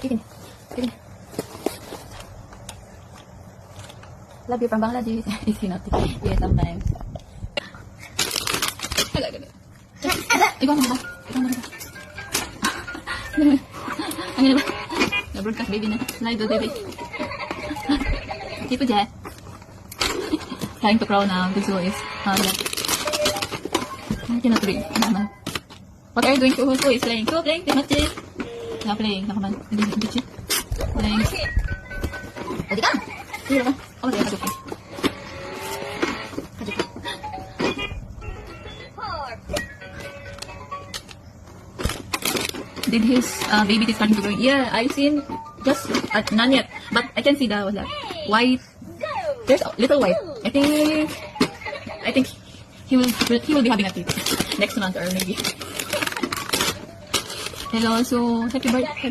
Give me. Give me. Love you from Bangladesh. Is he not? Yeah, sometimes. Ikaw mo ba? Ikaw mo ba? Ano na ba? Na-broadcast baby na. Live baby. Keep it there. Trying to crawl now. This one is yeah. I cannot read. What are you doing? Who is playing? Who playing? Not playing. Nakaman. Hindi playing. Pwede ka? Hindi naman. Oh, hindi ka. Did his baby is starting to grow? Yeah, I've seen just none yet, but I can see the what's that white. There's a little white. I think he will be having a kid next month or maybe. And also happy birthday.